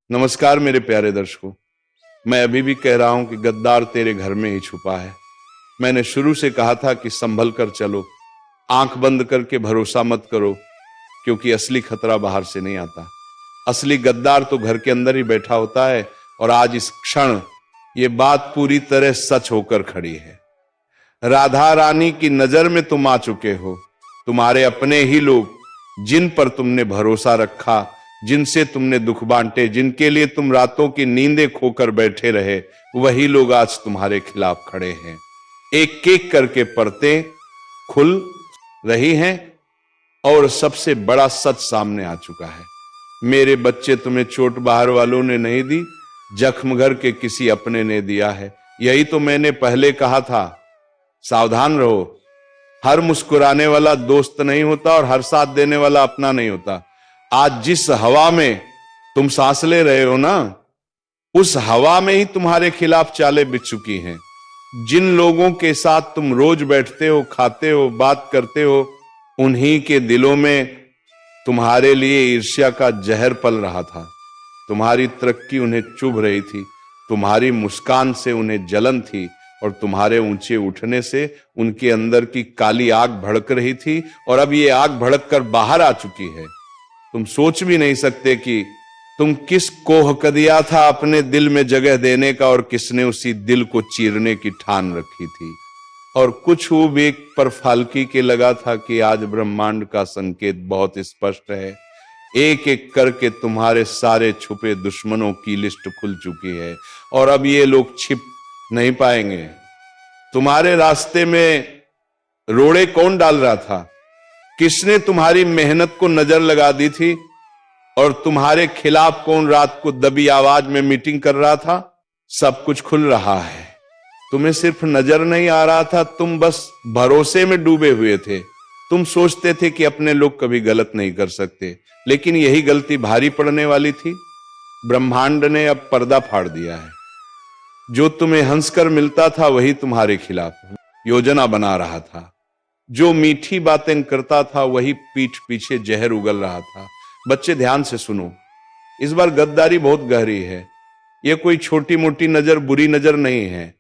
नमस्कार मेरे प्यारे दर्शकों। मैं अभी भी कह रहा हूं कि गद्दार तेरे घर में ही छुपा है। मैंने शुरू से कहा था कि संभल कर चलो, आंख बंद करके भरोसा मत करो, क्योंकि असली खतरा बाहर से नहीं आता। असली गद्दार तो घर के अंदर ही बैठा होता है। और आज इस क्षण ये बात पूरी तरह सच होकर खड़ी है। राधा रानी की नजर में तुम आ चुके हो। तुम्हारे अपने ही लोग, जिन पर तुमने भरोसा रखा, जिनसे तुमने दुख बांटे, जिनके लिए तुम रातों की नींदें खोकर बैठे रहे, वही लोग आज तुम्हारे खिलाफ खड़े हैं। एक एक करके परतें खुल रही हैं और सबसे बड़ा सच सामने आ चुका है। मेरे बच्चे, तुम्हें चोट बाहर वालों ने नहीं दी, जख्म घर के किसी अपने ने दिया है। यही तो मैंने पहले कहा था। सावधान रहो। हर मुस्कुराने वाला दोस्त नहीं होता और हर साथ देने वाला अपना नहीं होता। आज जिस हवा में तुम सांस ले रहे हो ना, उस हवा में ही तुम्हारे खिलाफ चालें बिछ चुकी हैं। जिन लोगों के साथ तुम रोज बैठते हो, खाते हो, बात करते हो, उन्हीं के दिलों में तुम्हारे लिए ईर्ष्या का जहर पल रहा था। तुम्हारी तरक्की उन्हें चुभ रही थी, तुम्हारी मुस्कान से उन्हें जलन थी, और तुम्हारे ऊंचे उठने से उनके अंदर की काली आग भड़क रही थी। और अब ये आग भड़क कर बाहर आ चुकी है। तुम सोच भी नहीं सकते कि तुम किस कोह कदिया था अपने दिल में जगह देने का, और किसने उसी दिल को चीरने की ठान रखी थी। और कुछ ऊब एक पर फाल्की के लगा था कि आज ब्रह्मांड का संकेत बहुत स्पष्ट है। एक एक करके तुम्हारे सारे छुपे दुश्मनों की लिस्ट खुल चुकी है, और अब ये लोग छिप नहीं पाएंगे। तुम्हारे रास्ते में रोड़े कौन डाल रहा था? किसने तुम्हारी मेहनत को नजर लगा दी थी? और तुम्हारे खिलाफ कौन रात को दबी आवाज में मीटिंग कर रहा था? सब कुछ खुल रहा है। तुम्हें सिर्फ नजर नहीं आ रहा था, तुम बस भरोसे में डूबे हुए थे। तुम सोचते थे कि अपने लोग कभी गलत नहीं कर सकते, लेकिन यही गलती भारी पड़ने वाली थी। ब्रह्मांड ने अब पर्दा फाड़ दिया है। जो तुम्हें हंसकर मिलता था वही तुम्हारे खिलाफ योजना बना रहा था। जो मीठी बातें करता था वही पीठ पीछे जहर उगल रहा था। बच्चे, ध्यान से सुनो। इस बार गद्दारी बहुत गहरी है। यह कोई छोटी मोटी नजर, बुरी नजर नहीं है।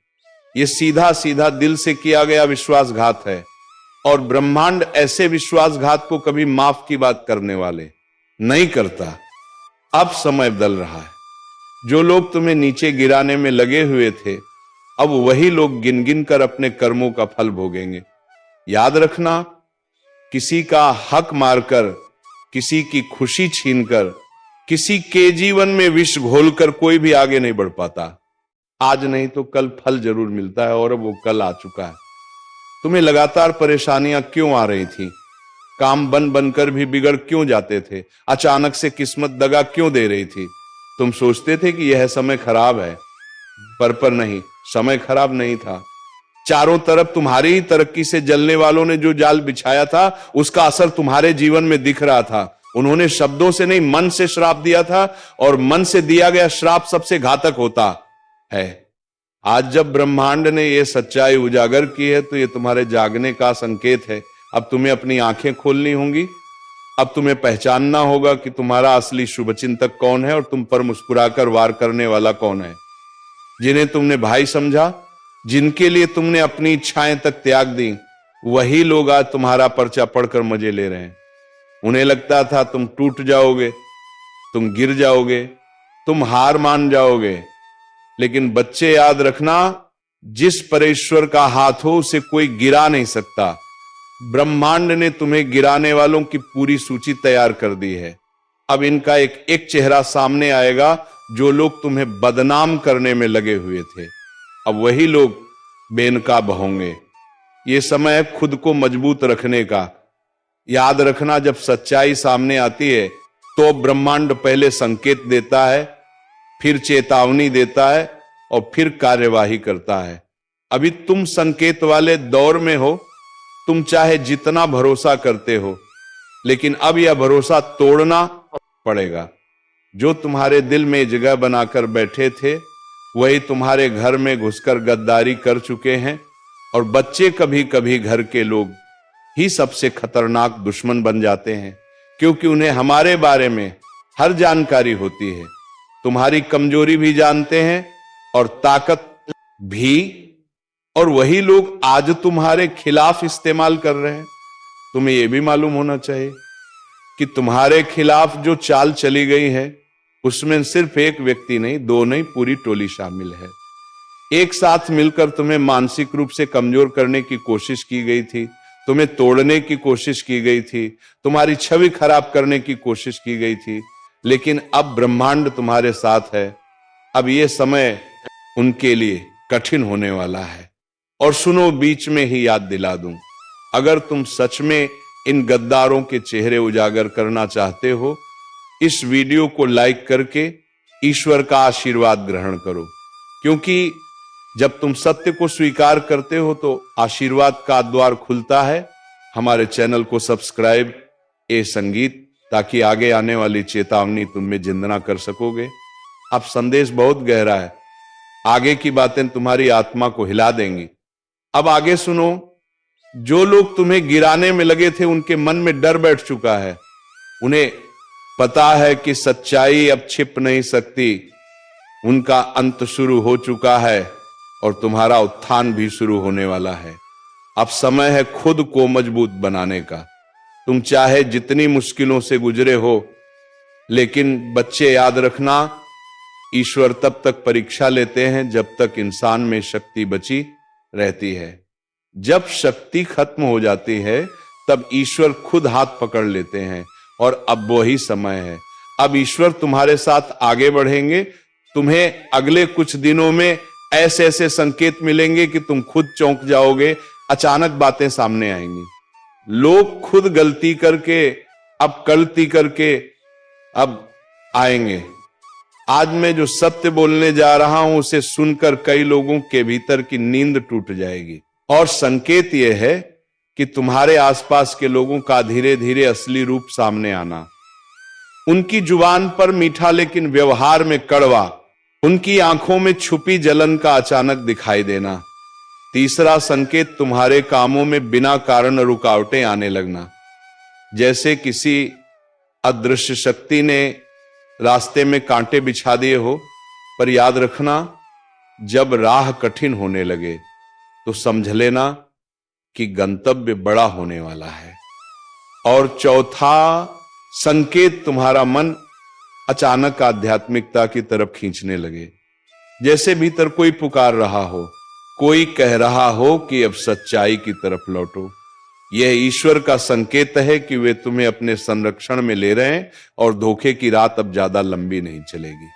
यह सीधा सीधा दिल से किया गया विश्वासघात है। और ब्रह्मांड ऐसे विश्वासघात को कभी माफ की बात करने वाले नहीं करता। अब समय बदल रहा है। जो लोग तुम्हें नीचे गिराने में लगे हुए थे, अब वही लोग गिन गिन कर अपने कर्मों का फल भोगेंगे। याद रखना, किसी का हक मारकर, किसी की खुशी छीनकर, किसी के जीवन में विष घोलकर कोई भी आगे नहीं बढ़ पाता। आज नहीं तो कल फल जरूर मिलता है, और अब वो कल आ चुका है। तुम्हें लगातार परेशानियां क्यों आ रही थी? काम बन बनकर भी बिगड़ क्यों जाते थे? अचानक से किस्मत दगा क्यों दे रही थी? तुम सोचते थे कि यह समय खराब है, पर नहीं, समय खराब नहीं था। चारों तरफ तुम्हारी ही तरक्की से जलने वालों ने जो जाल बिछाया था, उसका असर तुम्हारे जीवन में दिख रहा था। उन्होंने शब्दों से नहीं, मन से श्राप दिया था, और मन से दिया गया श्राप सबसे घातक होता है। आज जब ब्रह्मांड ने यह सच्चाई उजागर की है, तो यह तुम्हारे जागने का संकेत है। अब तुम्हें अपनी आंखें खोलनी होंगी। अब तुम्हें पहचानना होगा कि तुम्हारा असली शुभचिंतक कौन है, और तुम पर मुस्कुराकर वार करने वाला कौन है। जिन्हें तुमने भाई समझा, जिनके लिए तुमने अपनी इच्छाएं तक त्याग दी, वही लोग आज तुम्हारा पर्चा पढ़कर मजे ले रहे हैं। उन्हें लगता था तुम टूट जाओगे, तुम गिर जाओगे, तुम हार मान जाओगे। लेकिन बच्चे, याद रखना, जिस परेश्वर का हाथ हो उसे कोई गिरा नहीं सकता। ब्रह्मांड ने तुम्हें गिराने वालों की पूरी सूची तैयार कर दी है। अब इनका एक एक चेहरा सामने आएगा। जो लोग तुम्हें बदनाम करने में लगे हुए थे, अब वही लोग बेनकाब होंगे। ये समय है खुद को मजबूत रखने का। याद रखना, जब सच्चाई सामने आती है तो ब्रह्मांड पहले संकेत देता है, फिर चेतावनी देता है, और फिर कार्यवाही करता है। अभी तुम संकेत वाले दौर में हो। तुम चाहे जितना भरोसा करते हो, लेकिन अब यह भरोसा तोड़ना पड़ेगा। जो तुम्हारे दिल में जगह बनाकर बैठे थे, वही तुम्हारे घर में घुसकर गद्दारी कर चुके हैं। और बच्चे, कभी कभी घर के लोग ही सबसे खतरनाक दुश्मन बन जाते हैं, क्योंकि उन्हें हमारे बारे में हर जानकारी होती है। तुम्हारी कमजोरी भी जानते हैं और ताकत भी, और वही लोग आज तुम्हारे खिलाफ इस्तेमाल कर रहे हैं। तुम्हें यह भी मालूम होना चाहिए कि तुम्हारे खिलाफ जो चाल चली गई है उसमें सिर्फ एक व्यक्ति नहीं, दो नहीं, पूरी टोली शामिल है। एक साथ मिलकर तुम्हें मानसिक रूप से कमजोर करने की कोशिश की गई थी, तुम्हें तोड़ने की कोशिश की गई थी, तुम्हारी छवि खराब करने की कोशिश की गई थी, लेकिन अब ब्रह्मांड तुम्हारे साथ है। अब यह समय उनके लिए कठिन होने वाला है। और सुनो, बीच में ही याद दिला दूं, अगर तुम सच में इन गद्दारों के चेहरे उजागर करना चाहते हो, इस वीडियो को लाइक करके ईश्वर का आशीर्वाद ग्रहण करो, क्योंकि जब तुम सत्य को स्वीकार करते हो तो आशीर्वाद का द्वार खुलता है। हमारे चैनल को सब्सक्राइब ए संगीत, ताकि आगे आने वाली चेतावनी तुम में जिंदना कर सकोगे। अब संदेश बहुत गहरा है, आगे की बातें तुम्हारी आत्मा को हिला देंगी। अब आगे सुनो, जो लोग तुम्हें गिराने में लगे थे उनके मन में डर बैठ चुका है। उन्हें पता है कि सच्चाई अब छिप नहीं सकती, उनका अंत शुरू हो चुका है और तुम्हारा उत्थान भी शुरू होने वाला है। अब समय है खुद को मजबूत बनाने का। तुम चाहे जितनी मुश्किलों से गुजरे हो, लेकिन बच्चे याद रखना, ईश्वर तब तक परीक्षा लेते हैं जब तक इंसान में शक्ति बची रहती है। जब शक्ति खत्म हो जाती है तब ईश्वर खुद हाथ पकड़ लेते हैं, और अब वही समय है। अब ईश्वर तुम्हारे साथ आगे बढ़ेंगे। तुम्हें अगले कुछ दिनों में ऐसे ऐसे संकेत मिलेंगे कि तुम खुद चौंक जाओगे। अचानक बातें सामने आएंगी, लोग खुद गलती करके, अब गलती करके अब आएंगे। आज मैं जो सत्य बोलने जा रहा हूं उसे सुनकर कई लोगों के भीतर की नींद टूट जाएगी, और संकेत यह है कि तुम्हारे आसपास के लोगों का धीरे धीरे असली रूप सामने आना। उनकी जुबान पर मीठा लेकिन व्यवहार में कड़वा, उनकी आंखों में छुपी जलन का अचानक दिखाई देना। तीसरा संकेत, तुम्हारे कामों में बिना कारण रुकावटें आने लगना, जैसे किसी अदृश्य शक्ति ने रास्ते में कांटे बिछा दिए हो। पर याद रखना, जब राह कठिन होने लगे तो समझ लेना कि गंतव्य बड़ा होने वाला है। और चौथा संकेत, तुम्हारा मन अचानक आध्यात्मिकता की तरफ खींचने लगे, जैसे भीतर कोई पुकार रहा हो, कोई कह रहा हो कि अब सच्चाई की तरफ लौटो। यह ईश्वर का संकेत है कि वे तुम्हें अपने संरक्षण में ले रहे हैं और धोखे की रात अब ज्यादा लंबी नहीं चलेगी।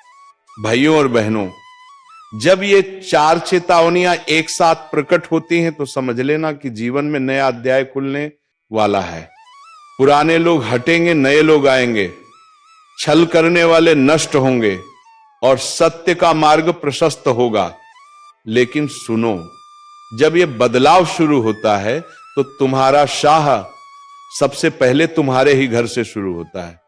भाइयों और बहनों, जब ये चार चेतावनियां एक साथ प्रकट होती हैं तो समझ लेना कि जीवन में नया अध्याय खुलने वाला है। पुराने लोग हटेंगे, नए लोग आएंगे, छल करने वाले नष्ट होंगे और सत्य का मार्ग प्रशस्त होगा। लेकिन सुनो, जब यह बदलाव शुरू होता है तो तुम्हारा शाह सबसे पहले तुम्हारे ही घर से शुरू होता है।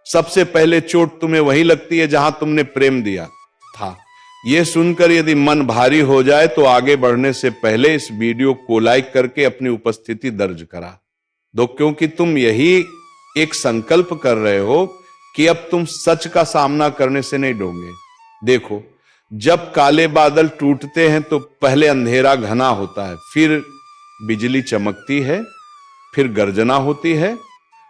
सबसे पहले चोट तुम्हें वहीं लगती है जहां तुमने प्रेम दिया था। यह सुनकर यदि मन भारी हो जाए तो आगे बढ़ने से पहले इस वीडियो को लाइक करके अपनी उपस्थिति दर्ज करा दो, क्योंकि तुम यही एक संकल्प कर रहे हो कि अब तुम सच का सामना करने से नहीं डरोगे। देखो, जब काले बादल टूटते हैं तो पहले अंधेरा घना होता है, फिर बिजली चमकती है, फिर गर्जना होती है,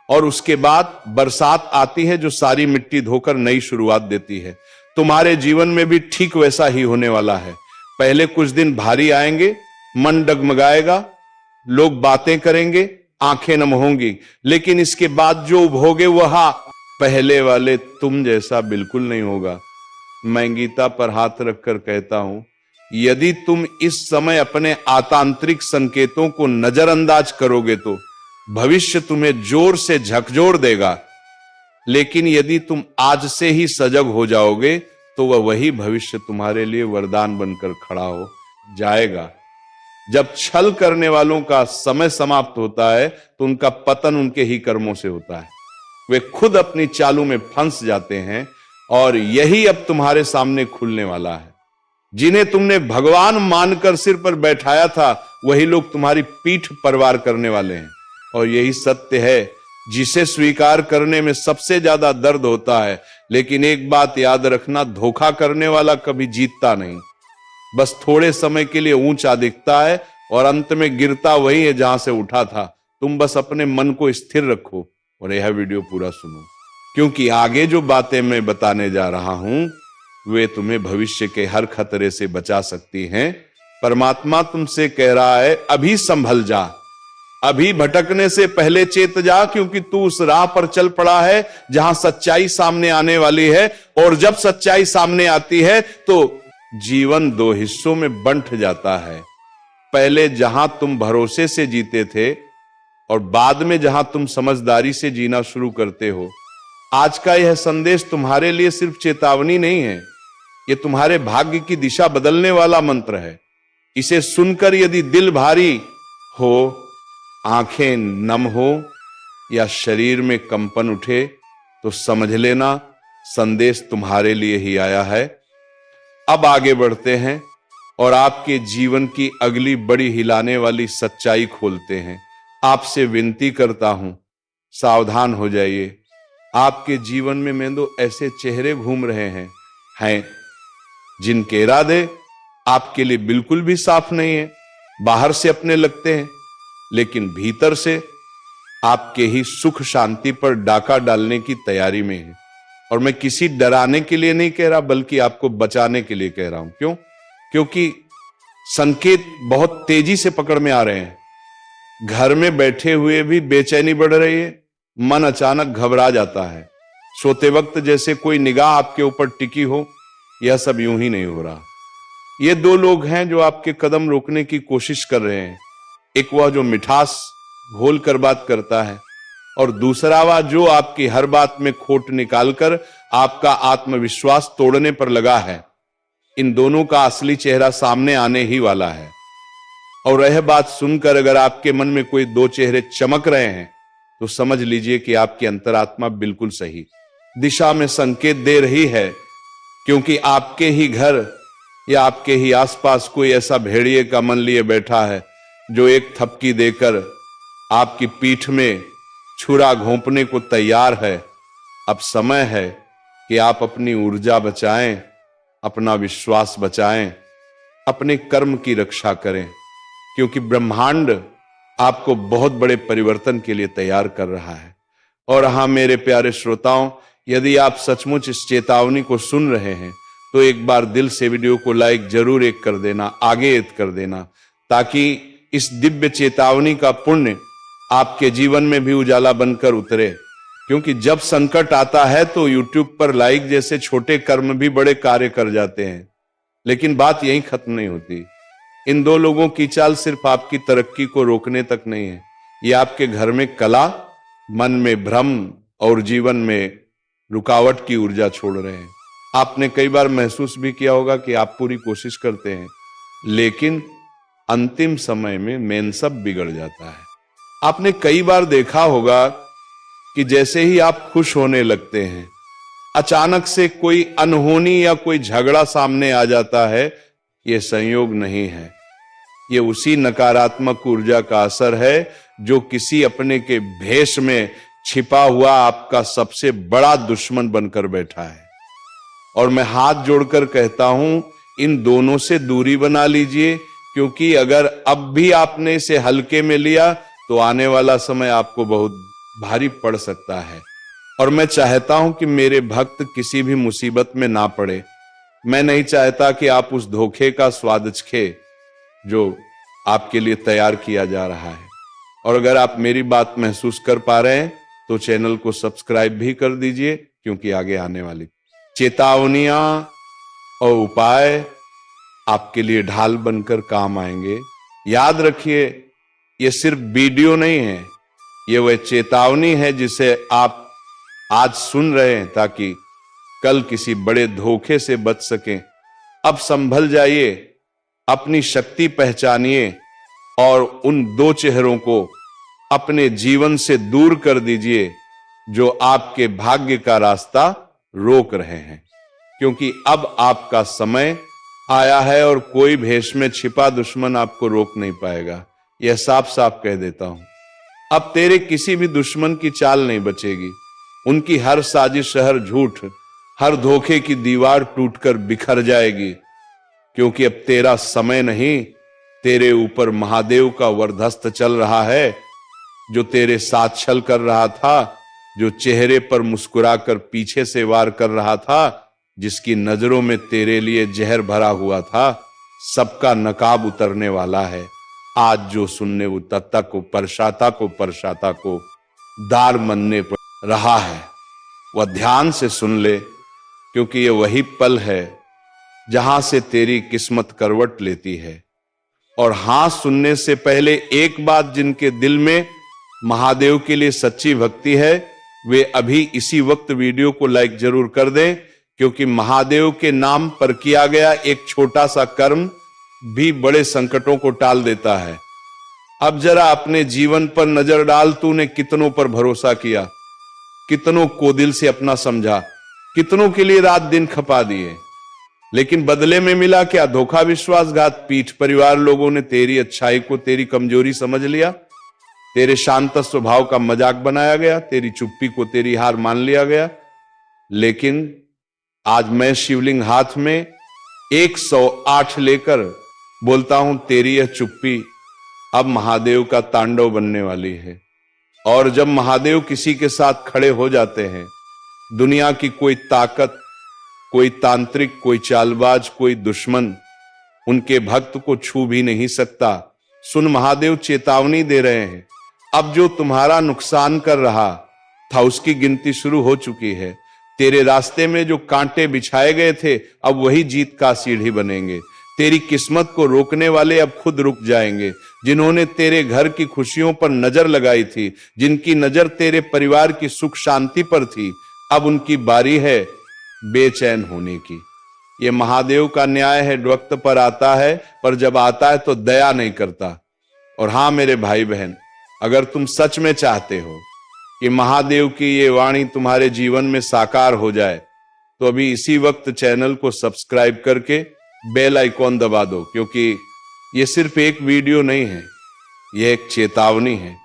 और उसके बाद बरसात आती है जो सारी मिट्टी धोकर नई शुरुआत देती है। तुम्हारे जीवन में भी ठीक वैसा ही होने वाला है। पहले कुछ दिन भारी आएंगे, मन डगमगाएगा, लोग बातें करेंगे, आंखें नम होंगी, लेकिन इसके बाद जो उभोगे वह पहले वाले तुम जैसा बिल्कुल नहीं होगा। मैं गीता पर हाथ रखकर कहता हूं, यदि तुम इस समय अपने आतांत्रिक संकेतों को नजरअंदाज करोगे तो भविष्य तुम्हें जोर से झकझोर देगा, लेकिन यदि तुम आज से ही सजग हो जाओगे तो वही भविष्य तुम्हारे लिए वरदान बनकर खड़ा हो जाएगा। जब छल करने वालों का समय समाप्त होता है तो उनका पतन उनके ही कर्मों से होता है। वे खुद अपनी चालों में फंस जाते हैं, और यही अब तुम्हारे सामने खुलने वाला है। जिन्हें तुमने भगवान मानकर सिर पर बैठाया था वही लोग तुम्हारी पीठ परवार करने वाले हैं। और यही सत्य है जिसे स्वीकार करने में सबसे ज्यादा दर्द होता है। लेकिन एक बात याद रखना, धोखा करने वाला कभी जीतता नहीं, बस थोड़े समय के लिए ऊंचा दिखता है और अंत में गिरता वही है जहां से उठा था। तुम बस अपने मन को स्थिर रखो और यह वीडियो पूरा सुनो, क्योंकि आगे जो बातें मैं बताने जा रहा हूं वे तुम्हें भविष्य के हर खतरे से बचा सकती हैं। परमात्मा तुमसे कह रहा है, अभी संभल जा, अभी भटकने से पहले चेत जा, क्योंकि तू उस राह पर चल पड़ा है जहां सच्चाई सामने आने वाली है। और जब सच्चाई सामने आती है तो जीवन दो हिस्सों में बंट जाता है। पहले जहां तुम भरोसे से जीते थे और बाद में जहां तुम समझदारी से जीना शुरू करते हो। आज का यह संदेश तुम्हारे लिए सिर्फ चेतावनी नहीं है, यह तुम्हारे भाग्य की दिशा बदलने वाला मंत्र है। इसे सुनकर यदि दिल भारी हो, आंखें नम हो या शरीर में कंपन उठे तो समझ लेना संदेश तुम्हारे लिए ही आया है। अब आगे बढ़ते हैं और आपके जीवन की अगली बड़ी हिलाने वाली सच्चाई खोलते हैं। आपसे विनती करता हूं, सावधान हो जाइए। आपके जीवन में मैं ऐसे चेहरे घूम रहे हैं जिनके इरादे आपके लिए बिल्कुल भी साफ नहीं है। बाहर से अपने लगते हैं लेकिन भीतर से आपके ही सुख शांति पर डाका डालने की तैयारी में है। और मैं किसी डराने के लिए नहीं कह रहा, बल्कि आपको बचाने के लिए कह रहा हूं। क्यों? क्योंकि संकेत बहुत तेजी से पकड़ में आ रहे हैं। घर में बैठे हुए भी बेचैनी बढ़ रही है, मन अचानक घबरा जाता है। सोते वक्त जैसे कोई निगाह आपके ऊपर टिकी हो। यह सब यूं ही नहीं हो रहा। ये दो लोग हैं जो आपके कदम रोकने की कोशिश कर रहे हैं। एक वह जो मिठास घोल कर बात करता है और दूसरा वह जो आपकी हर बात में खोट निकालकर आपका आत्मविश्वास तोड़ने पर लगा है। इन दोनों का असली चेहरा सामने आने ही वाला है। और यह बात सुनकर अगर आपके मन में कोई दो चेहरे चमक रहे हैं तो समझ लीजिए कि आपकी अंतरात्मा बिल्कुल सही दिशा में संकेत दे रही है, क्योंकि आपके ही घर या आपके ही आसपास कोई ऐसा भेड़िए का मन लिए बैठा है जो एक थपकी देकर आपकी पीठ में छुरा घोंपने को तैयार है। अब समय है कि आप अपनी ऊर्जा बचाएं, अपना विश्वास बचाएं, अपने कर्म की रक्षा करें, क्योंकि ब्रह्मांड आपको बहुत बड़े परिवर्तन के लिए तैयार कर रहा है। और हाँ मेरे प्यारे श्रोताओं, यदि आप सचमुच इस चेतावनी को सुन रहे हैं तो एक बार दिल से वीडियो को लाइक जरूर एक कर देना, आगे एक कर देना, ताकि इस दिव्य चेतावनी का पुण्य आपके जीवन में भी उजाला बनकर उतरे। क्योंकि जब संकट आता है तो YouTube पर लाइक जैसे छोटे कर्म भी बड़े कार्य कर जाते हैं। लेकिन बात यहीं खत्म नहीं होती। इन दो लोगों की चाल सिर्फ आपकी तरक्की को रोकने तक नहीं है, ये आपके घर में कला, मन में भ्रम और जीवन में रुकावट की ऊर्जा छोड़ रहे हैं। आपने कई बार महसूस भी किया होगा कि आप पूरी कोशिश करते हैं लेकिन अंतिम समय में मेन सब बिगड़ जाता है। आपने कई बार देखा होगा कि जैसे ही आप खुश होने लगते हैं अचानक से कोई अनहोनी या कोई झगड़ा सामने आ जाता है। यह संयोग नहीं है, यह उसी नकारात्मक ऊर्जा का असर है जो किसी अपने के भेष में छिपा हुआ आपका सबसे बड़ा दुश्मन बनकर बैठा है। और मैं हाथ जोड़कर कहता हूं, इन दोनों से दूरी बना लीजिए, क्योंकि अगर अब भी आपने इसे हल्के में लिया तो आने वाला समय आपको बहुत भारी पड़ सकता है। और मैं चाहता हूं कि मेरे भक्त किसी भी मुसीबत में ना पड़े। मैं नहीं चाहता कि आप उस धोखे का स्वाद चखें जो आपके लिए तैयार किया जा रहा है। और अगर आप मेरी बात महसूस कर पा रहे हैं तो चैनल को सब्सक्राइब भी कर दीजिए, क्योंकि आगे आने वाली चेतावनियां और उपाय आपके लिए ढाल बनकर काम आएंगे। याद रखिए, ये सिर्फ वीडियो नहीं है, ये वह चेतावनी है जिसे आप आज सुन रहे हैं ताकि कल किसी बड़े धोखे से बच सकें। अब संभल जाइए, अपनी शक्ति पहचानिए और उन दो चेहरों को अपने जीवन से दूर कर दीजिए जो आपके भाग्य का रास्ता रोक रहे हैं, क्योंकि अब आपका समय आया है और कोई भेष में छिपा दुश्मन आपको रोक नहीं पाएगा। यह साफ साफ कह देता हूं। अब तेरे किसी भी दुश्मन की चाल नहीं बचेगी। उनकी हर साजिश, हर झूठ, हर धोखे की दीवार टूटकर बिखर जाएगी, क्योंकि अब तेरा समय नहीं, तेरे ऊपर महादेव का वरदहस्त चल रहा है। जो तेरे साथ छल कर रहा था, जो चेहरे पर मुस्कुराकर पीछे से वार कर रहा था, जिसकी नजरों में तेरे लिए जहर भरा हुआ था, सबका नकाब उतरने वाला है। आज जो सुनने वो तत्ता को परशाता को दार मनने पर रहा है, वह ध्यान से सुन ले, क्योंकि ये वही पल है जहां से तेरी किस्मत करवट लेती है। और हां, सुनने से पहले एक बात, जिनके दिल में महादेव के लिए सच्ची भक्ति है, वे अभी इसी वक्त वीडियो को लाइक जरूर कर दें, क्योंकि महादेव के नाम पर किया गया एक छोटा सा कर्म भी बड़े संकटों को टाल देता है। अब जरा अपने जीवन पर नजर डाल, तूने कितनों पर भरोसा किया, कितनों को दिल से अपना समझा, कितनों के लिए रात दिन खपा दिए, लेकिन बदले में मिला क्या? धोखा, विश्वासघात, पीठ। परिवार लोगों ने तेरी अच्छाई को तेरी कमजोरी समझ लिया, तेरे शांत स्वभाव का मजाक बनाया गया, तेरी चुप्पी को तेरी हार मान लिया गया। लेकिन आज मैं शिवलिंग हाथ में 108 लेकर बोलता हूं, तेरी यह चुप्पी अब महादेव का तांडव बनने वाली है। और जब महादेव किसी के साथ खड़े हो जाते हैं, दुनिया की कोई ताकत, कोई तांत्रिक, कोई चालबाज, कोई दुश्मन उनके भक्त को छू भी नहीं सकता। सुन, महादेव चेतावनी दे रहे हैं। अब जो तुम्हारा नुकसान कर रहा था, उसकी गिनती शुरू हो चुकी है। तेरे रास्ते में जो कांटे बिछाए गए थे, अब वही जीत का सीढ़ी बनेंगे। तेरी किस्मत को रोकने वाले अब खुद रुक जाएंगे। जिन्होंने तेरे घर की खुशियों पर नजर लगाई थी, जिनकी नजर तेरे परिवार की सुख शांति पर थी, अब उनकी बारी है बेचैन होने की। ये महादेव का न्याय है, वक्त पर आता है, पर जब आता है तो दया नहीं करता। और हां मेरे भाई बहन, अगर तुम सच में चाहते हो कि महादेव की ये वाणी तुम्हारे जीवन में साकार हो जाए, तो अभी इसी वक्त चैनल को सब्सक्राइब करके बेल आइकॉन दबा दो, क्योंकि ये सिर्फ एक वीडियो नहीं है, यह एक चेतावनी है,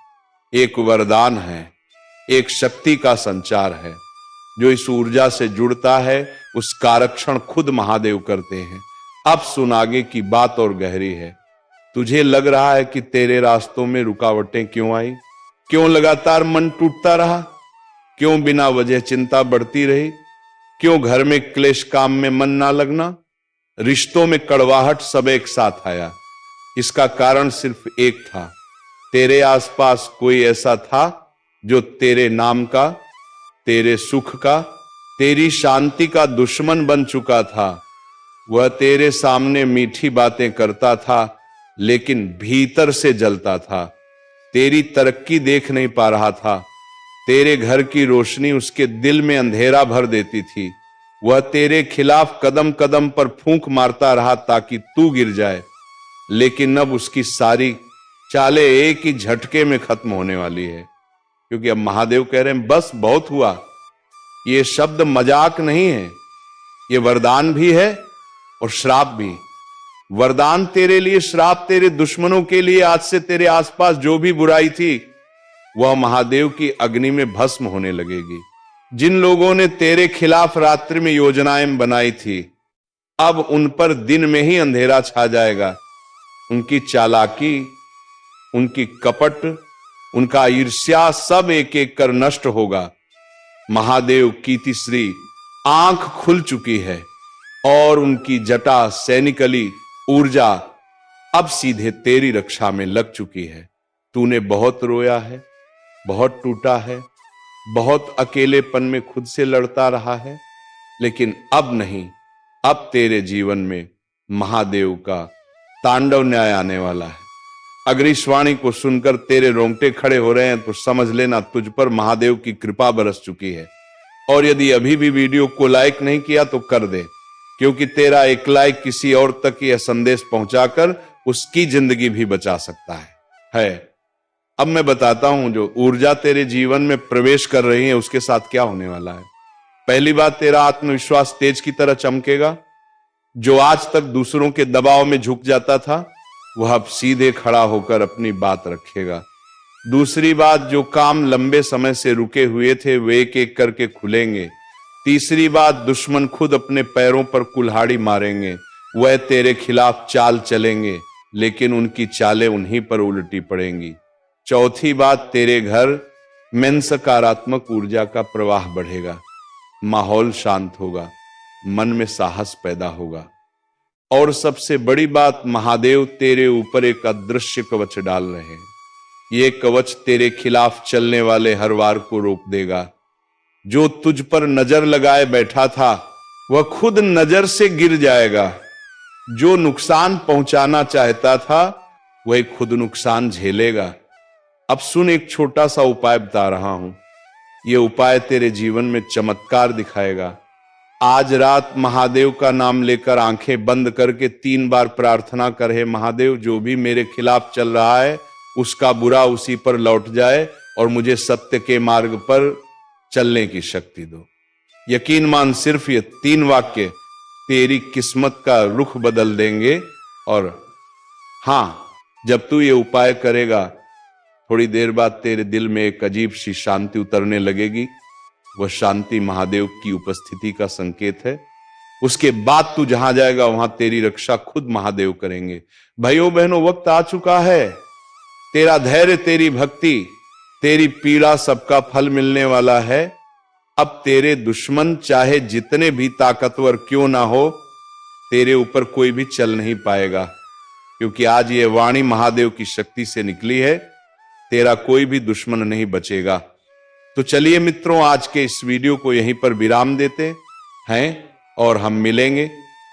एक वरदान है, एक शक्ति का संचार है। जो इस ऊर्जा से जुड़ता है, उसका रक्षण खुद महादेव करते हैं। अब सुन, आगे की बात और गहरी है। तुझे लग रहा है कि तेरे रास्तों में रुकावटें क्यों आई? क्यों लगातार मन टूटता रहा? क्यों बिना वजह चिंता बढ़ती रही? क्यों घर में क्लेश, काम में मन ना लगना, रिश्तों में कड़वाहट सब एक साथ आया? इसका कारण सिर्फ एक था, तेरे आसपास कोई ऐसा था जो तेरे नाम का, तेरे सुख का, तेरी शांति का दुश्मन बन चुका था। वह तेरे सामने मीठी बातें करता था, लेकिन भीतर से जलता था। तेरी तरक्की देख नहीं पा रहा था, तेरे घर की रोशनी उसके दिल में अंधेरा भर देती थी। वह तेरे खिलाफ कदम कदम पर फूंक मारता रहा ताकि तू गिर जाए, लेकिन अब उसकी सारी चालें एक ही झटके में खत्म होने वाली है। क्योंकि अब महादेव कह रहे हैं, बस बहुत हुआ। ये शब्द मजाक नहीं है, ये वरदान भी है और श्राप भी। वरदान तेरे लिए, श्राप तेरे दुश्मनों के लिए। आज से तेरे आसपास जो भी बुराई थी, वह महादेव की अग्नि में भस्म होने लगेगी। जिन लोगों ने तेरे खिलाफ रात्रि में योजनाएं बनाई थी, अब उन पर दिन में ही अंधेरा छा जाएगा। उनकी चालाकी, उनकी कपट, उनका ईर्ष्या सब एक एक कर नष्ट होगा। महादेव की तीसरी आंख खुल चुकी है और उनकी जटा सैनिकली ऊर्जा अब सीधे तेरी रक्षा में लग चुकी है। तूने बहुत रोया है, बहुत टूटा है, बहुत अकेलेपन में खुद से लड़ता रहा है, लेकिन अब नहीं, अब तेरे जीवन में महादेव का तांडव न्याय आने वाला है। अगर इस वाणी को सुनकर तेरे रोंगटे खड़े हो रहे हैं, तो समझ लेना तुझ पर महादेव की कृपा बरस चुकी है। और यदि अभी भी वीडियो को लाइक नहीं किया तो कर दे, क्योंकि तेरा एक लाइक किसी और तक यह संदेश पहुंचाकर उसकी जिंदगी भी बचा सकता है। अब मैं बताता हूं, जो ऊर्जा तेरे जीवन में प्रवेश कर रही है, उसके साथ क्या होने वाला है। पहली बात, तेरा आत्मविश्वास तेज की तरह चमकेगा। जो आज तक दूसरों के दबाव में झुक जाता था, वह अब सीधे खड़ा होकर अपनी बात रखेगा। दूसरी बात, जो काम लंबे समय से रुके हुए थे वे एक एक करके खुलेंगे। तीसरी बात, दुश्मन खुद अपने पैरों पर कुल्हाड़ी मारेंगे, वह तेरे खिलाफ चाल चलेंगे, लेकिन उनकी चालें उन्हीं पर उल्टी पड़ेंगी। चौथी बात, तेरे घर में सकारात्मक ऊर्जा का प्रवाह बढ़ेगा, माहौल शांत होगा, मन में साहस पैदा होगा। और सबसे बड़ी बात, महादेव तेरे ऊपर एक अदृश्य कवच डाल रहे हैं। ये कवच तेरे खिलाफ चलने वाले हर वार को रोक देगा। जो तुझ पर नजर लगाए बैठा था वह खुद नजर से गिर जाएगा। जो नुकसान पहुंचाना चाहता था वह खुद नुकसान झेलेगा। अब सुन, एक छोटा सा उपाय बता रहा हूं। यह उपाय तेरे जीवन में चमत्कार दिखाएगा। आज रात महादेव का नाम लेकर आंखें बंद करके 3 बार प्रार्थना कर, हे महादेव, जो भी मेरे खिलाफ चल रहा है उसका बुरा उसी पर लौट जाए और मुझे सत्य के मार्ग पर चलने की शक्ति दो। यकीन मान, सिर्फ ये 3 वाक्य तेरी किस्मत का रुख बदल देंगे। और हां, जब तू ये उपाय करेगा थोड़ी देर बाद तेरे दिल में एक अजीब सी शांति उतरने लगेगी। वह शांति महादेव की उपस्थिति का संकेत है। उसके बाद तू जहां जाएगा वहां तेरी रक्षा खुद महादेव करेंगे। भाइयों बहनों, वक्त आ चुका है। तेरा धैर्य, तेरी भक्ति, तेरी पीड़ा सबका फल मिलने वाला है। अब तेरे दुश्मन चाहे जितने भी ताकतवर क्यों ना हो, तेरे ऊपर कोई भी चल नहीं पाएगा, क्योंकि आज ये वाणी महादेव की शक्ति से निकली है। तेरा कोई भी दुश्मन नहीं बचेगा। तो चलिए मित्रों, आज के इस वीडियो को यहीं पर विराम देते हैं और हम मिलेंगे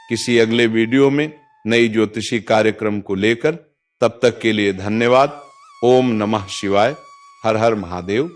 किसी अगले वीडियो में नई ज्योतिषी कार्यक्रम को लेकर। तब तक के लिए धन्यवाद। ओम नमः शिवाय। हर हर महादेव।